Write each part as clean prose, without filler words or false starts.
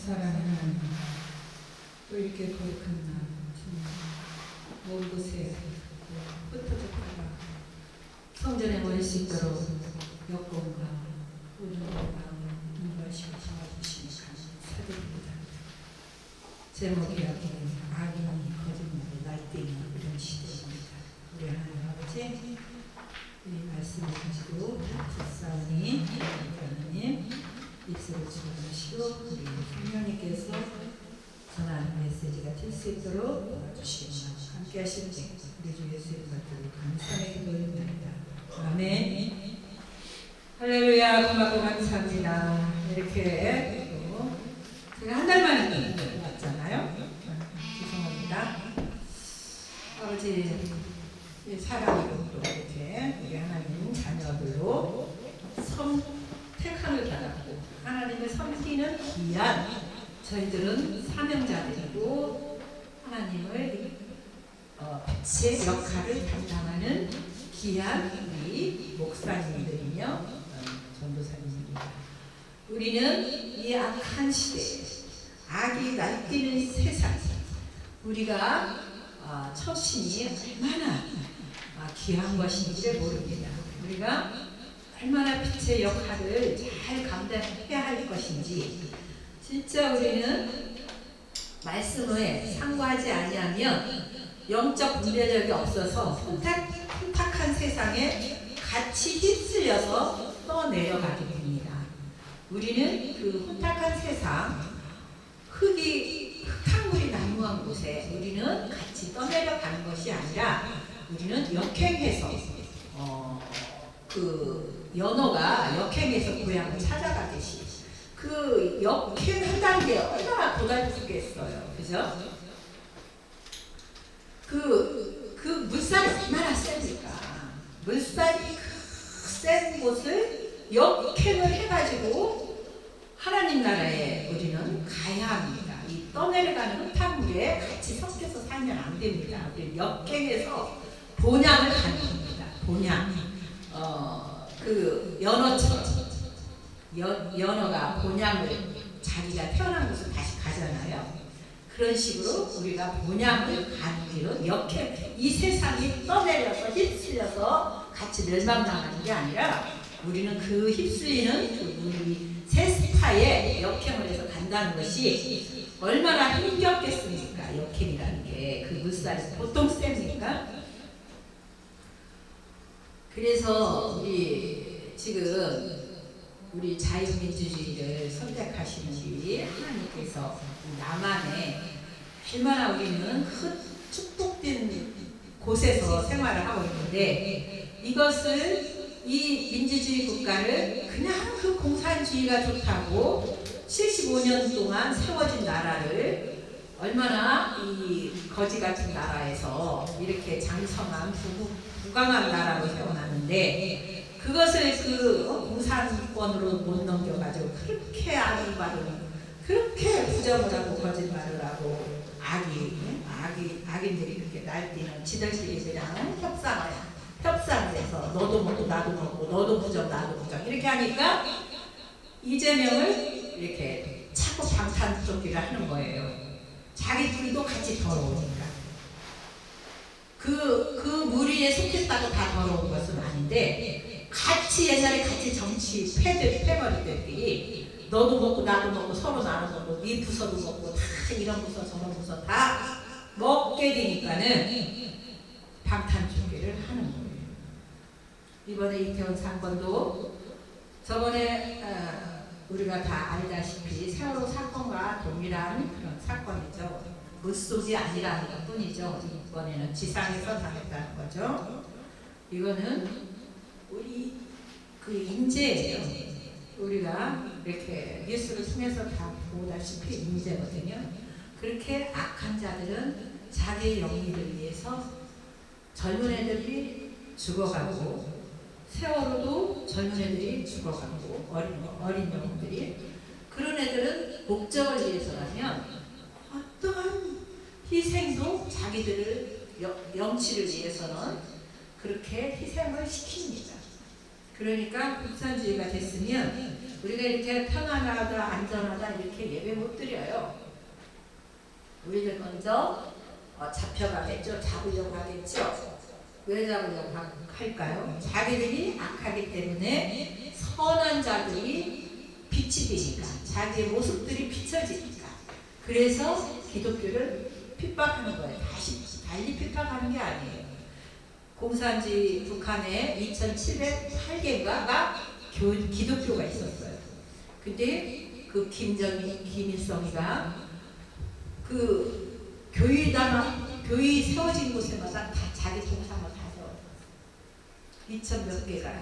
사랑하는 하나님, 또 이렇게 거룩한 날 먼 곳에 흩어져 가라 성전에 모일 수 있도록 여건과 우정과 인도하시고 도와주시니 감사드립니다. 제목이 악인이 거짓말을 날뛰는 이런 시대입니다. 우리 하나님 아버지, 이 말씀을 가지고 싸우니 하나님 입술을 주무시고 우리 성령님께서 전하는 메시지가 될 수 있도록 도와주시고 함께 하실 때 우리 주 예수의 받들을 감사하게 보입니다. 아멘. 할렐루야. 고맙고 감사합니다. 이렇게 또 제가 한 달 만에 왔잖아요. 죄송합니다. 아버지 사랑으로 또 이렇게 우리 하나님 자녀들로 선택함을 받았고 하나님을 섬기는 귀한 저희들은 사명자들이고 하나님을 빛의 역할을 담당하는 귀한 우리 목사님들이며 전도사님입니다. 우리는 이 악한 시대에 악이 날뛰는 세상 우리가 처신이 얼마나 귀한 것인지를 모릅니다. 우리가 얼마나 빛의 역할을 잘 감당해야 할 것인지 진짜 우리는 말씀에 상고하지 아니하면 영적 분별력이 없어서 혼탁한 세상에 같이 휩쓸려서 떠내려가게 됩니다. 우리는 그 혼탁한 세상 흙탕물이 난무한 곳에 우리는 같이 떠내려가는 것이 아니라 우리는 역행해서 그 연어가 역행해서 고향을 찾아가듯이 그 역행한다는 게 얼마나 고달프겠어요. 그죠? 그 물살이 얼마나 셉니까? 물살이 센 곳을 역행을 해가지고 하나님 나라에 우리는 가야 합니다. 이 떠내려가는 흙탕물에 같이 섞여서 살면 안 됩니다. 우리 역행해서 본향을 가는 겁니다. 본향. 그 연어처럼 연어가 본향을 자기가 태어난 곳을 다시 가잖아요. 그런 식으로 우리가 본향을 가는 길은 역행 이 세상이 떠내려서 휩쓸려서 같이 멸망당하는 게 아니라 우리는 그 휩쓸리는 우리 새 스타에 역행을 해서 간다는 것이 얼마나 힘겹겠습니까? 역행이라는 게 그 물살이 보통 셉니까? 그래서 우리 지금 우리 자유민주주의를 선택하시는 우리 하나님께서 남한에 얼마나 우리는 큰 축복된 곳에서 생활을 하고 있는데 이것을 이 민주주의 국가를 그냥 그 공산주의가 좋다고 75년 동안 세워진 나라를 얼마나 이 거지 같은 나라에서 이렇게 장성한 부강한 나라로 세워놨는데 그것을 그 공산권으로 못 넘겨가지고 그렇게 아른바른 그렇게 부정을 하고 거짓말을 하고 악인들이 그렇게 날뛰는 지들끼리 그냥 협상을 해서 너도 먹고 나도 먹고 너도 부정 나도 부정 이렇게 하니까 이재명을 이렇게 자꾸 방탄조기를 하는 거예요. 자기들도 같이 더러우니까 그 무리에 속했다고 다 더러운 것은 아닌데 같이 옛날에 같이 정치 패머리들끼리 너도 먹고 나도 먹고 서로 나눠 먹고 네 부서도 먹고 다 이런 부서 저런 부서 다 먹게 되니까는 방탄조기를 하는 거예요. 이번에 이태원 사건도 저번에 우리가 다 알다시피 세월호 사건과 동일한 그런 사건이죠. 물속이 아니라는 것 뿐이죠. 이번에는 지상에서 당했다는 거죠. 이거는 우리 그 인재예요. 우리가 이렇게 뉴스를 통해서 다 보다시피 인재거든요. 그렇게 악한 자들은 자기의 영리를 위해서 젊은 애들이 죽어가고 세월호도 젊은 애들이 죽어가고 어린 영혼들이 그런 애들은 목적을 위해서라면 어떠한 희생도 자기들을 영치를 위해서는 그렇게 희생을 시킵니다. 그러니까 공산주의가 됐으면 우리가 이렇게 편안하다 안전하다 이렇게 예배 못 드려요. 우리들 먼저 잡혀가겠죠. 잡으려고 하겠죠. 왜 잡으려고 할까요? 자기들이 악하기 때문에 선한 자들이 빛이 되니까 자기의 모습들이 비춰지니까 그래서 기독교를 핍박하는 거예요. 달리 핍박하는 게 아니에요. 공산주의 북한에 2708개가 기독교가 있었어요. 근데 그 김일성이가 그 교회 세워진 곳에마다 다 자기 동상을 다 세워요. 2천 몇 개가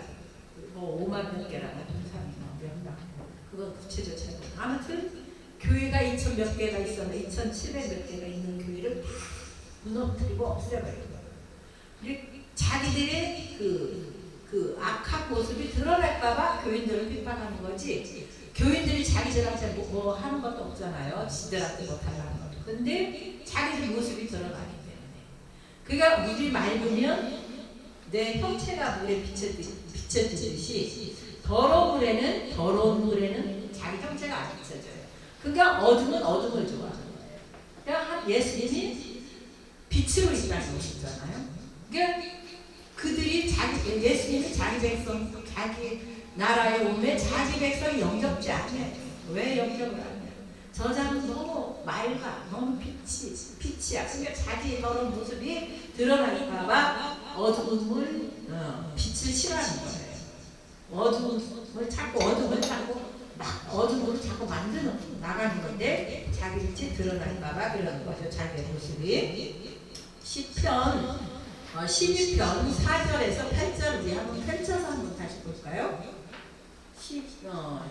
뭐 5만 몇 개라나 동상이 몇 그건 구체적 차이. 아무튼 교회가 2천 몇 개가 있었는데 2,700 몇 개가 있는 교회를 다 무너뜨리고 없애버린 거예요. 자기들의 그 악한 모습이 드러날까봐 교인들을 비판하는 거지. 교인들이 자기들한테 뭐 하는 것도 없잖아요. 지들한테 못하려는 것도. 근데 자기들 모습이 드러나기 때문에. 그러니까 물이 맑으면 내 형체가 물에 비춰지듯이 더러운 물에는 자기 형체가 안 비춰져요. 그러니까 어둠은 어둠을 좋아하는 거예요. 그러니까 예수님이 빛으로 일하는 것이잖아요. 그러니까 그들이 예수님이 자기 백성, 자기 나라에 오면 자기 백성이 영접지 않아요. 왜 영접을 안 해요? 저 사람은 너무 맑아, 너무 빛이야. 그러니까 자기 더러운 모습이 드러날까봐 어둠을, 빛을 싫어하는 거예요. 어둠을 자꾸 어둠으로 자꾸 만드는 나가는 건데 자기 빛이 드러날까봐 그러는 거죠. 자기의 모습이. 시편 12편 4절에서 8절 우리 한번 펼쳐서 한번 다시 볼까요? 시편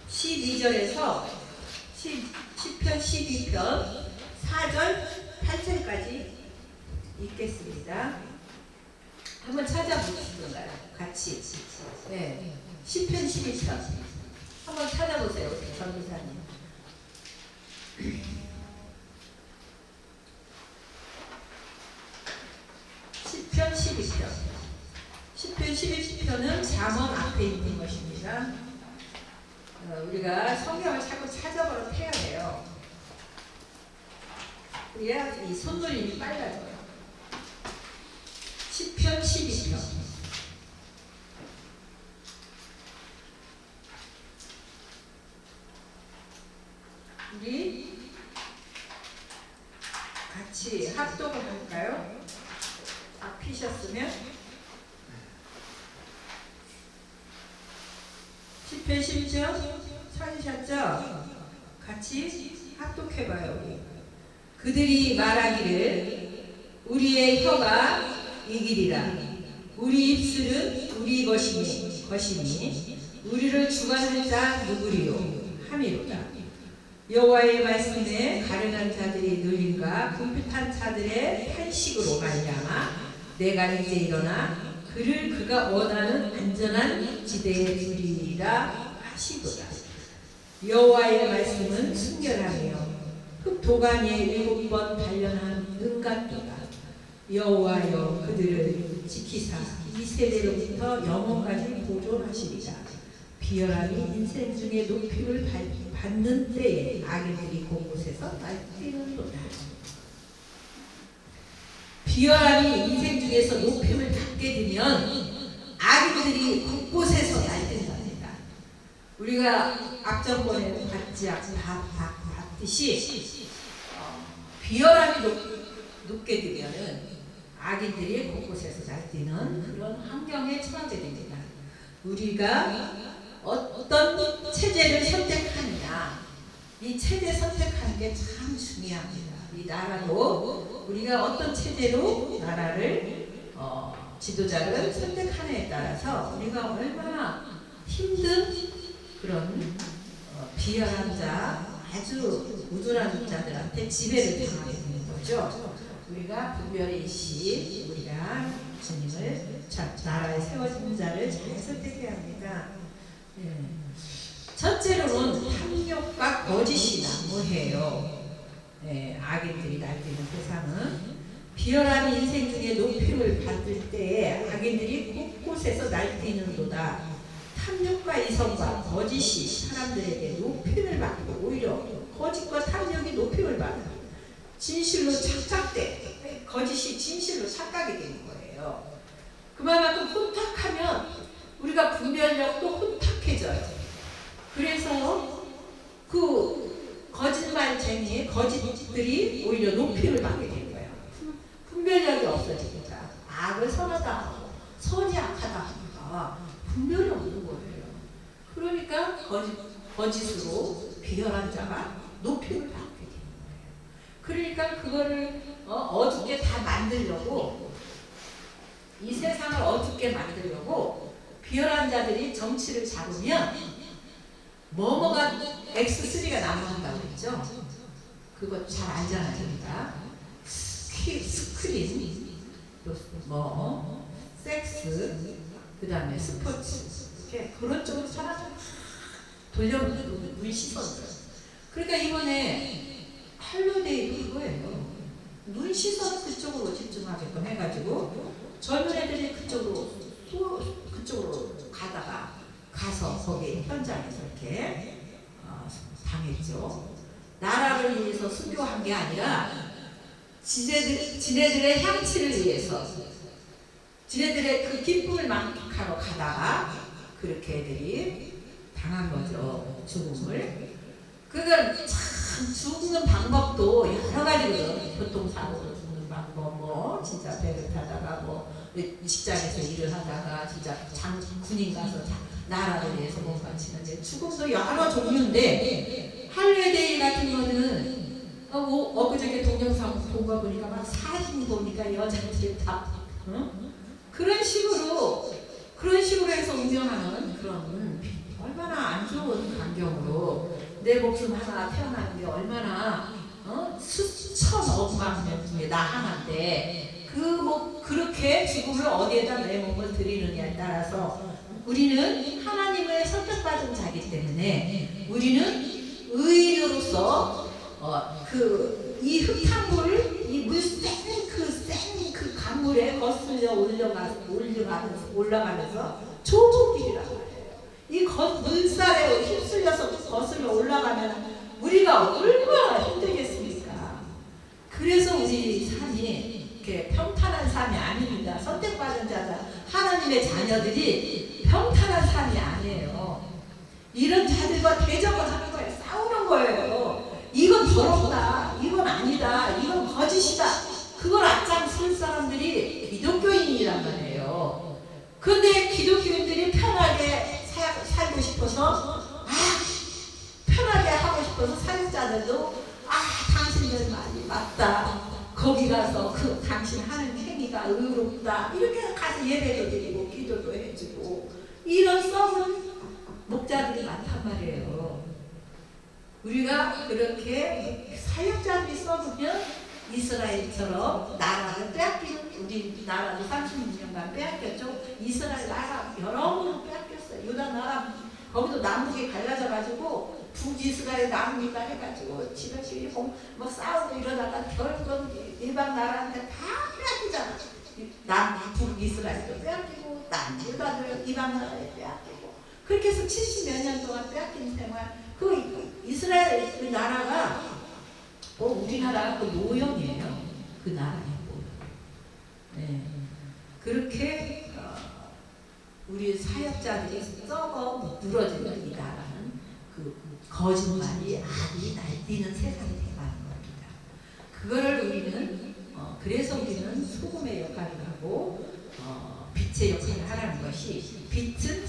12절에서 시편 12편 4절 8절까지 읽겠습니다. 한번 찾아보시던가요? 같이. 네. 시편 12편 한번 찾아보세요. 전도사님. 시편 12편. 시편 12편은 잠언 앞에 있는 것입니다. 우리가 성경을 자꾸 찾아보러 해야 돼요. 그래야 이 손놀림이 빨라져요. 시편 12편. 우리 같이 합독을 할까요? 다 피셨으면 시편 12편 찾으셨죠? 같이 합독해봐요. 우리. 그들이 말하기를 우리의 혀가 이기리라. 우리 입술은 우리 것이니 우리를 주관할 자 누구리요 함이로다. 여호와의 말씀에 가련한 자들이 눌림과 궁핍한 자들의 탄식으로 말미암아 내가 이제 일어나 그를 그가 원하는 안전한 지대에 두리라 하시도다. 여호와의 말씀은 순결하며 흑도간 위에 7번 단련한 은같도다. 여호와여 그들을 지키사 이 세대로부터 영원까지 보존하시리라. 비열함이 인생 중에 높임을 받는 때에 악인들이 곳곳에서 날뛰는도다. 비열함이 인생 중에서 높임을 받게 되면 악인들이 곳곳에서 날뛴답니다. 우리가 악정권에 받듯이 비열함이 높게 되면은 악인들이 곳곳에서 날뛰는 그런 환경에 처하게 됩니다. 우리가 어떤 체제를 선택하느냐, 이 체제 선택하는 게 참 중요합니다. 이 나라도 우리가 어떤 체제로 나라를 지도자를 선택하느냐에 따라서 우리가 얼마나 힘든 그런 비열한 자, 아주 우둔한 자들한테 지배를 당하게 되는 거죠. 우리가 분별의 시 우리가 주님을 나라에 세워진 자를 잘 선택해야 합니다. 첫째로는 탐욕과 거짓이 난무해요. 악인들이 날뛰는 세상은 비열한 인생 중에 높임을 받을 때에 악인들이 곳곳에서 날뛰는도다. 탐욕과 이성과 거짓이 사람들에게 높임을 받고 오히려 거짓과 탐욕이 높임을 받아 진실로 착각돼. 거짓이 진실로 착각이 되는 거예요. 그만큼 혼탁하면 우리가 분별력도 혼탁해져요. 그래서 그 거짓말쟁이 거짓들이 오히려 높임을 받게 되는 거예요. 분별력이 없어지니까 악을 선하다 하고 선이 악하다 하니까 분별이 없는 거예요. 그러니까 거짓으로 비열한 자가 높임을 받게 되는 거예요. 그러니까 그거를 어둡게 다 만들려고, 이 세상을 어둡게 만들려고 비열한 자들이 정치를 잡으면 뭐뭐가 X3가 남아간다고 그랬죠. 그거 잘 알잖아요. 우리가 스크린, 섹스, 그 다음에 스포츠, 이렇게 그런 쪽으로 사람을 돌려보는 우리 시선을. 그러니까 이번에 할로데이도 그거예요. 눈 시선 그쪽으로 집중하게끔 해가지고 젊은 애들이 그쪽으로 가서 거기 현장에서 이렇게 당했죠. 나라를 위해서 순교한 게 아니라 지네들의 향취를 위해서, 지네들의 그 기쁨을 만끽하러 가다가 그렇게 애들이 당한 거죠. 죽음을. 그건 참 죽는 방법도 여러 가지거든. 교통사고로 죽는 방법, 진짜 배를 타다가 직장에서 일을 하다가 진짜 군인 가서 나라를 위해서 뭔가 치는데 죽음도 여러 종류인데, 할로데이 같은 거는 엊그저께 동영상 본 거 보니까 막 사진 보니까 여자들이 다 그런 식으로 해서 운영하는 그런 얼마나 안 좋은 환경으로 내 목숨 하나 태어나는 게 얼마나 수천억만 명 중에 나 하나인데 그렇게 죽음을 어디에다 내 몸을 드리느냐에 따라서 우리는 하나님의 선택받은 자이기 때문에 우리는 의인으로서 이 흙탕물, 이 그 강물에 거슬려 올라가면서 좁은 길이란 말이에요. 이 물살에 휩쓸려서 거슬러 올라가면 우리가 얼마나 힘들겠습니까? 그래서 우리 삶이 이렇게 평탄한 삶이 아닙니다. 선택받은 자다, 하나님의 자녀들이 평탄한 삶이 아니에요. 이런 자들과 대적을 하는 거예요. 싸우는 거예요. 이건 더럽다, 이건 아니다, 이건 거짓이다. 그걸 앞장설 사람들이 기독교인이란 말이에요. 그런데 기독교인들이 편하게 살고 싶어서, 편하게 하고 싶어서 사역자들도 당신들 말이 맞다, 거기 가서 당신 하는 행위가 의롭다, 이렇게 가서 예배도 드리고 기도도 해주고, 이런 썩은 목자들이 많단 말이에요. 우리가 그렇게 사역자들이 썩으면 이스라엘처럼 나라를 빼앗기는, 우리 나라도 36년간 빼앗겼죠. 이스라엘 나라 여러 번 빼앗겼어요. 유다 나라 거기도 남북이 갈라져가지고 북이스라엘 남이다 해가지고 지들끼리 싸우고 이러다가 결국은 일반 나라한테 다 빼앗기잖아. 북이스라엘도 빼앗기고 남유다도 이방 나라에 빼앗기고, 그렇게 해서 70몇 년 동안 빼앗긴 생활. 이스라엘 그 나라가 우리나라 그 노형이에요. 그 나라의 노형. 네. 그렇게 우리 사역자들이 썩어 늘어지는 이 나라는 그 거짓말이 악이 날뛰는 세상이 돼가는 겁니다. 그거를 우리는 그래서 우리는 소금의 역할을 하고 빛의 역할을 하라는 것이, 빛은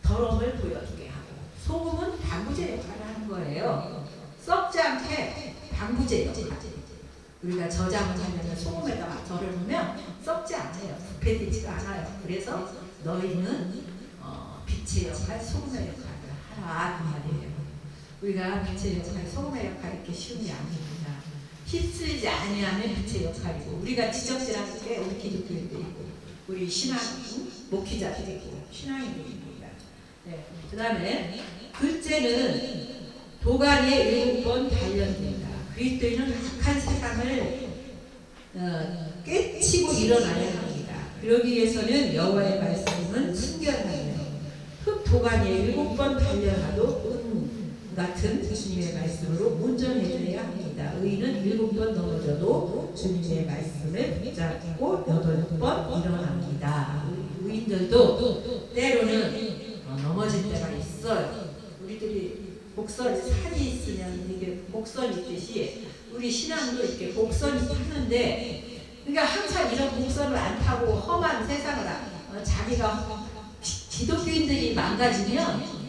더러움을 보여주게 하고 소금은 방부제 역할을 하는 거예요. 썩지 않게 방부제 역할. 우리가 저장을 하면 소금에다 막 덜어놓으면 썩지 않아요. 부패되지가 않아요. 그래서 너희는 빛의 역할, 소금의 역할을 하라 그 말이에요. 우리가 빛의 역할, 소금의 역할 이렇게 쉬운 게 아닙니다. 휩쓸지 아니하면 빛의 역할이고, 우리가 지적질하는 게 우리 기독교인들이고 우리 신앙 목회자들이고 신앙인들입니다. 네. 그 다음에 글재는 도가니에 7번 단련된다. 그리스도인은 악한 세상을 깨치고 일어나야 합니다. 그러기 위해서는 여호와의 말씀은 순결하며 흙 도가니에 7번 단련하도 같은 주님의 말씀으로 온전해져야 합니다. 의인은 7번 넘어져도 주님의 말씀을 붙잡고 8번 일어납니다. 의인들도 때로는 넘어질 때가 있어요. 우리들이 곡선 산이 있으면 이게 곡선이 있듯이 우리 신앙도 이렇게 곡선이 타는데, 그러니까 항상 이런 곡선을 안 타고 험한 세상을 자기가 기독교인들이 망가지면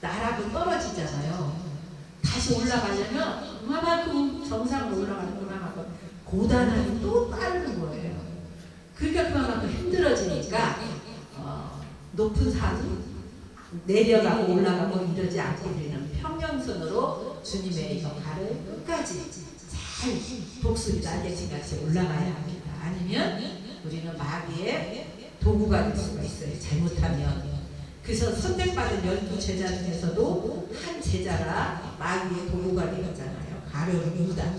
나라도 떨어지잖아요. 다시 올라가려면 그만큼 정상으로 올라가는 그만큼 고단함이 또 따르는 거예요. 그러니까 그만큼 힘들어지니까 높은 산 내려가고 올라가고 이러지 않고 우리는 평행선으로 주님의 역할을 끝까지 잘 독수리 날개치같이 올라가야 합니다. 아니면 우리는 마귀의 도구가 될 수가 있어요. 잘못하면. 그래서 선택받은 12제자 중에서도 한 제자가 마귀의 도구가 되었잖아요. 가룟 유다.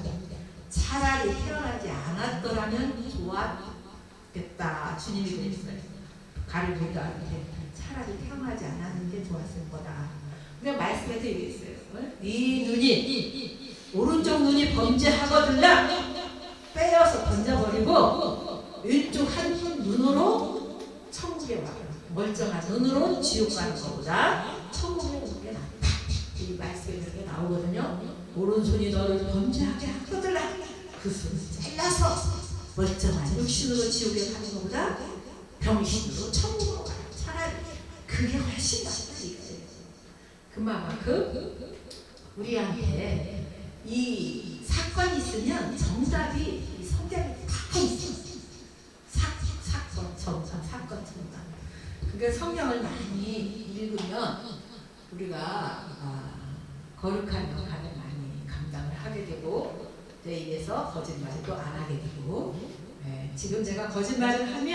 차라리 태어나지 않았더라면 좋았겠다. 주님이 그랬어요. 가룟 유다한테 차라리 태어나지 않았는 게 좋았을 거다. 그냥 말씀에서 얘기했어요. 네 눈이 오른쪽 눈이 범죄하거든요. 빼어서 던져버리고 왼쪽 한 눈으로 천국에 와요. 멀쩡한 눈으로 지옥 가는 것보다 천국에 오는 게 낫다. 이 말씀에 그렇게 나오거든요. 오른손이 너를 범죄하게 하거든요. 그 손을 잘라서 멀쩡한 육신으로 지옥에 가는 것보다 병신으로 천국으로 가요. 차라리 그게 훨씬 낫다. 그만큼 우리한테 이 사건이 있으면 정답이 성경에 다 있어. 사건, 정답, 사건, 정답. 그러니까 성경을 많이 읽으면 우리가 거룩한 역할을 많이 감당을 하게 되고, 내 입에서 거짓말도 안 하게 되고, 지금 제가 거짓말을 하면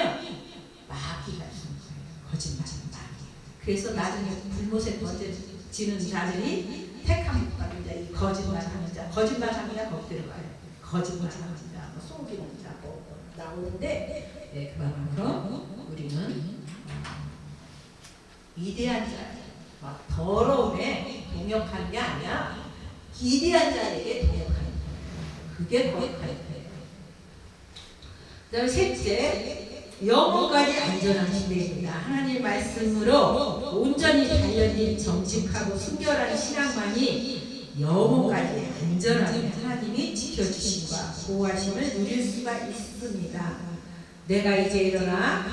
마귀가 있는 거예요. 거짓말은 마귀. 그래서 나중에 불못에 던져지는 자들이 택함 받는 자, 이 거짓말하는 자, 거짓말하는 자 거기로 가요. 거짓말하는 자, 속이는 자 나오는데, 그만큼 우리는 위대한 자, 막 더러움에 동역하는 게 아니야. 기대한 자에게 동역하는 거예요. 그게 거룩한 거예요. 그 다음에 셋째, 영혼까지 안전한 시대입니다. 하나님 말씀으로 온전히 단련된 정직하고 순결한 신앙만이 영혼까지 안전하게 하나님이 지켜주심과 보호하심을 누릴 수가 있습니다. 내가 이제 일어나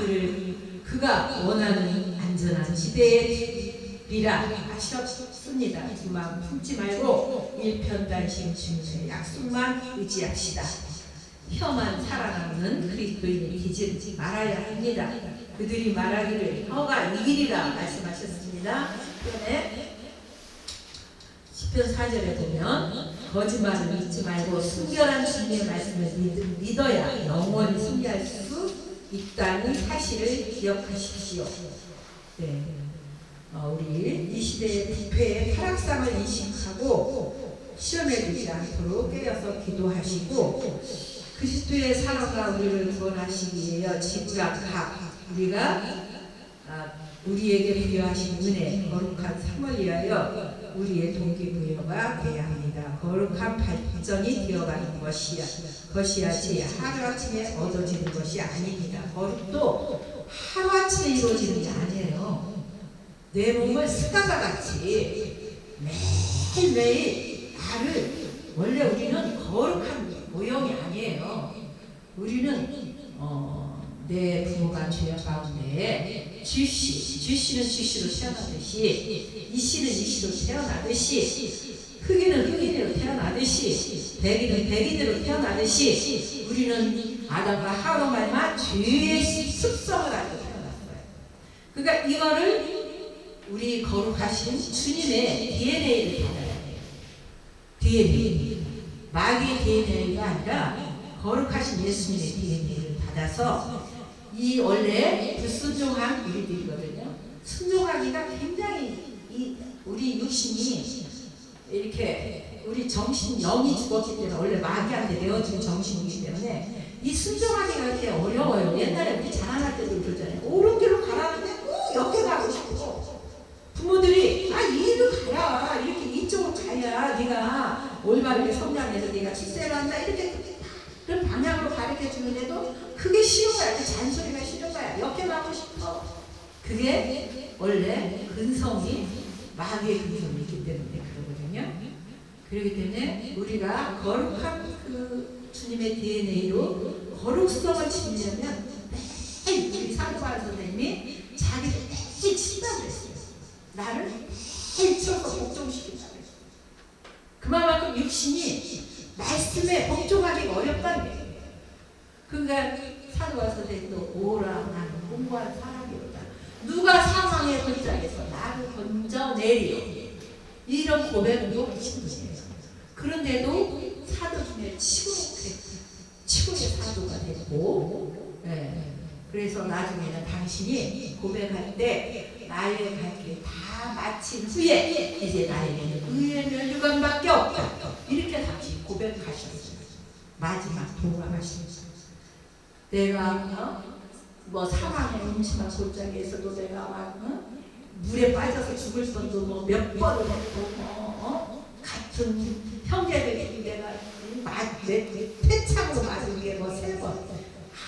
그가 원하는 안전한 시대에 비라 하셨습니다. 그 마음 품지 말고 일편단심 주님의 약속만 의지합시다. 혀만 살아남는 그리스도인이 되지 말아야 합니다. 그들이 말하기를 혀가 이기리라 말씀하셨습니다. 그런데 시편 4절에 보면 거짓말을 믿지 말고 순결한 주님의 말씀을 믿어야 영원히 승리할 수 있다는 사실을 기억하십시오. 네. 우리 이 시대의 부패의 타락상을 인식하고 시험해주지 않도록 깨어서 기도하시고, 그리스도의 사랑과 우리를 구원하시기 위하여 지구랑 우리가 우리에게 부여하신 은혜 거룩한 삶을 위하여 우리의 동기부여가 되어야 합니다. 거룩한 발전이 되어가는 것이야지 하루아침에 얻어지는 것이 아닙니다. 거룩도 하루아침에 이루어지는 게 아니에요. 내 몸을 습관과 같이 매일매일 원래 우리는 거룩한 모형이 아니에요. 우리는 내 부모가 죄 가운데 쥐씨는 쥐씨로 태어나듯이, 이씨는 이씨로 태어나듯이, 흑인은 흑인으로 태어나듯이, 백인은 백인으로 태어나듯이, 우리는 아담과 하와로 말미암아 죄의 습성을 가지고 태어났어요. 그러니까 이거를 우리 거룩하신 주님의 DNA를 받아야 돼요. DNA. 마귀의 DNA가 아니라 거룩하신 예수님의 DNA를 받아서, 이 원래 불순종한 우리들이거든요. 순종하기가 굉장히 우리 육신이 이렇게 우리 정신 영이 죽었기 때문에 원래 마귀한테 내어준 정신이기 때문에 이 순종하기가 이렇게 어려워요. 옛날에 우리 자라날 때도 그러잖아요. 오른길로 가라는데 꼭 옆에 가고 싶고 부모들이 이리로 가야 이렇게 이쪽으로 가야 네가 올바르게 성장해서 네가 출세를 한다 이렇게 그런 방향으로 가르쳐 주는데도 그게 쉬운 거야. 그 잔소리가 싫은 거야. 옆에 가고 싶어. 그게 원래 근성이 마귀의 근성이 있기 때문에 그러거든요. 그렇기 때문에 우리가 거룩한 그 주님의 DNA로 거룩성을 지니려면 매일 우리 사도바울 선생님이 자기를 매일 친다고 했어요. 나를 매일 치워서 복종시킨다고 했어요. 그만큼 육신이 말씀에 복종하기가 어렵다는 얘기예요. 그러니까 사도바울 선생님도 오라 나는 공부한 사람이었다. 누가 사망의 골짜기에서 나를 건져내리오. 이런 고백도 하신 분이에요. 그런데도 사도 중에 치고의 사도가 됐고, 그래서 나중에는 당신이 고백할 때 나의 갈 길 다 마친 후에 이제 나에게는 의의 면류관밖에 없다. 이렇게 당신이 고백하셨어요. 마지막 돌아가셨어요. 내가 뭐 사망의 음침한 골짜기에서도 내가 막 물에 빠져서 죽을 뻔도 뭐 몇 번을 했고 같은 형제들이 내가 태창으로 맞은 게 뭐 3번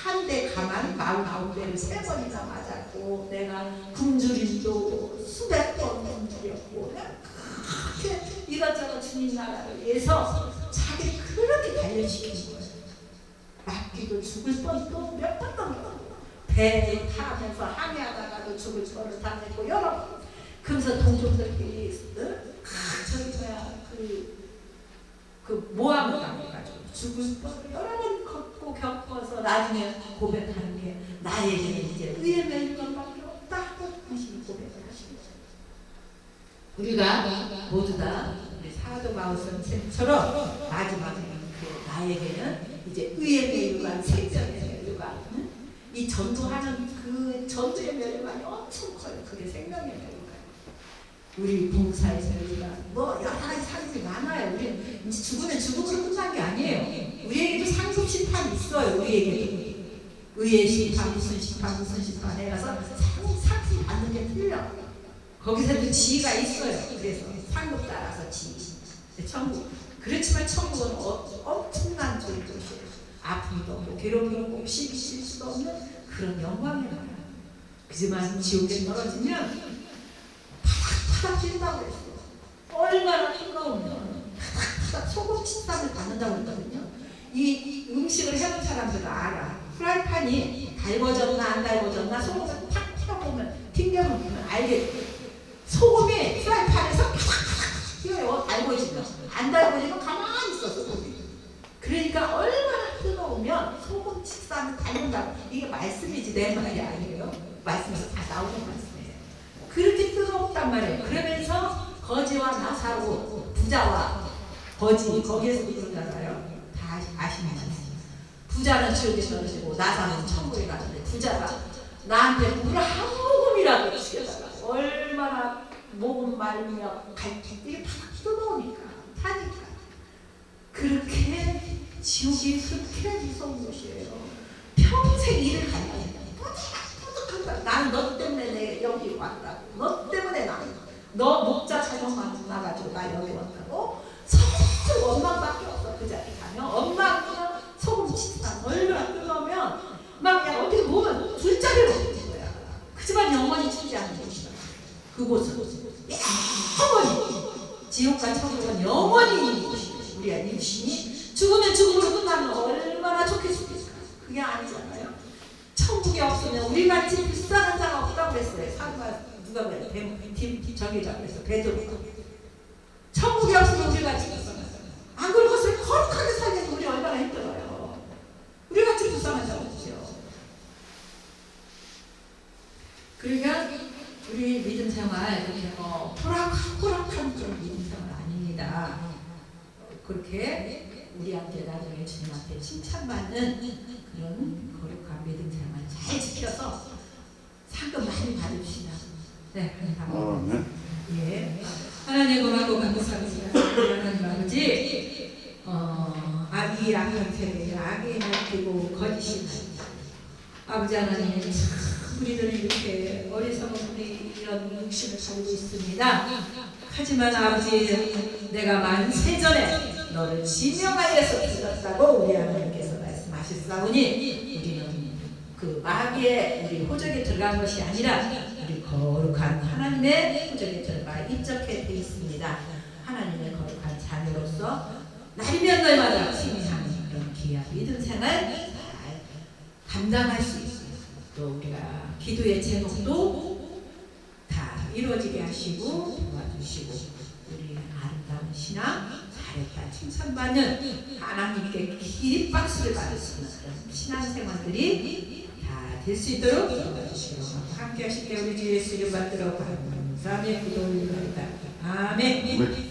한 대 가만 49대를 3번이나 맞았고 내가 굶주림도 수백 번 굶주렸고 그렇게 이것저것 주님 나라를 위해서 자기를 그렇게 단련시킨 거예요. 맞기도 죽을 뻔도 몇 번 넘고 배에 타면서 항해하다가도 죽을 뻔을 당했고 여러 번. 그래서 동족들끼리 저기 뭐야 그 모함을 당해가지고 죽을 뻔을 여러 번 걷고 겪어서 나중에 고백하는 게 나에게는 이제 의의 면류관밖에 없다 하고 당신이 고백을 하신 거예요. 우리가 모두 다 우리 사도 바울 선생처럼 마지막에 나에게는 이제 의의 면류관, 생명의 면류관, 이 전도하는 그 전도의 면류관이 엄청 커요. 그게 생명의 면류관. 우리 봉사의 면류관, 뭐 여러 가지 사람들이 많아요. 우리 이제 죽으면 죽음으로 끝난 게 아니에요. 우리에게도 상급 심판이 있어요. 우리에게도 의의 심판, 무슨 심판 해가서 상급 받는 게 틀려. 거기서도 지위가 있어요. 그래서 상급 따라서 지위. 천국. 그렇지만 천국은 엄청난 좋은 곳이에요. 아픔도 없고 괴로움도 없고 시기 실수도 없는 그런 영광의 나라. 그지만 지옥에 떨어지면 파닥파닥 뛴다고 했어요. 얼마나 뜨거우면 파닥파닥 소금 침상을 받는다고 했거든요. 이 음식을 해본 사람들은 알아. 프라이팬이 달궈졌나 안 달궈졌나 소금을 탁 튀어보면 튕겨보면 알겠죠. 소금이 프라이팬에서 파닥파닥 튀어요. 달궈지면 안 달궈지면 가만히 있어 소금이. 그러니까 얼마나 뜨거우면 소금 식사는 닮는다고. 이게 말씀이지 내 말이 아니에요. 말씀에서 다 나오는 말씀이에요. 그렇게 뜨겁단 말이에요. 그러면서 거지와 나사로 부자와 거지 거기에서도 그러잖아요. 다 아시는 말이에요. 부자는 지옥에 떨어지고 나사는 천국에 가는데 부자가 나한테 물 한 모금이라도 주려다가 얼마나 목은 말며 갈증이 팍 뜨거우니까 타니까. 그렇게 지옥이 그렇게 무서운 곳이에요. 평생 일을 간다. 뿌듯한다. 나는 너 때문에 내 여기 왔다고. 너 때문에 너 목자 자격 만나가지고 나 여기 왔다고. 서로 원망밖에 없어. 그 자리 가면 원망이나 소금 치다 얼마나 뜨거우면 막 그냥 어떻게 보면 술자리로 오는 거야. 그지만 영원히 죽지 않는 곳이다. 그곳은 영원히 지옥과 천국은 영원히 있는 곳이다. 우리의 육신이 죽으면 죽음으로 끝나면 얼마나 좋겠습니까? 그게 아니잖아요. 천국이 없으면 우리같이 불쌍한 자가 없다고 그랬어요. 사도가 누가 그래요? 저기라고 그랬어. 베드로가. 천국이 없으면 우리같이 불쌍한 자. 안 그런 것을 거룩하게 살면 우리 얼마나 힘들어요. 우리같이 불쌍한 자가 없죠. 그러니까 우리 믿음 생활 그렇게 호락호락한 좀 믿음 생활 아닙니다. 그렇게 우리한테 나중에 주님한테 칭찬받는 그런 거룩한 믿음 생활 잘 지켜서 상금 많이 받읍시다. 네, 감사합니다. 예, 하나님 고맙고 감사합니다. 하나님 아버지 악이 악한 세계 악이 먹히고 거짓이 아버지 하나님 참 우리들은 이렇게 어리석은 우리 이런 육신을 가지고 있습니다. 하지만 아버지 내가 만세전에 너를 지명하여서 죽였다고 우리 하나님께서 말씀하셨사오니 우리는 그 마귀의 우리 호적에 들어간 것이 아니라 우리 거룩한 하나님의 호적에 들어가 입적해 있습니다. 하나님의 거룩한 자녀로서 날이면 날마다 승리하는 그런 귀한 믿음 생활 잘 감당할 수 있고 또 우리가 기도의 제목도 다 이루어지게 하시고 도와주시고 우리 아름다운 신앙 잘했다 칭찬받는 하나님께 긴 박수를 받을 수 있는 그런 신앙생활들이 다 될 수 있도록 도와주시고 함께 하실 때 우리 주 예수 이름 받들어 감사하며 기도 올립니다. 아멘.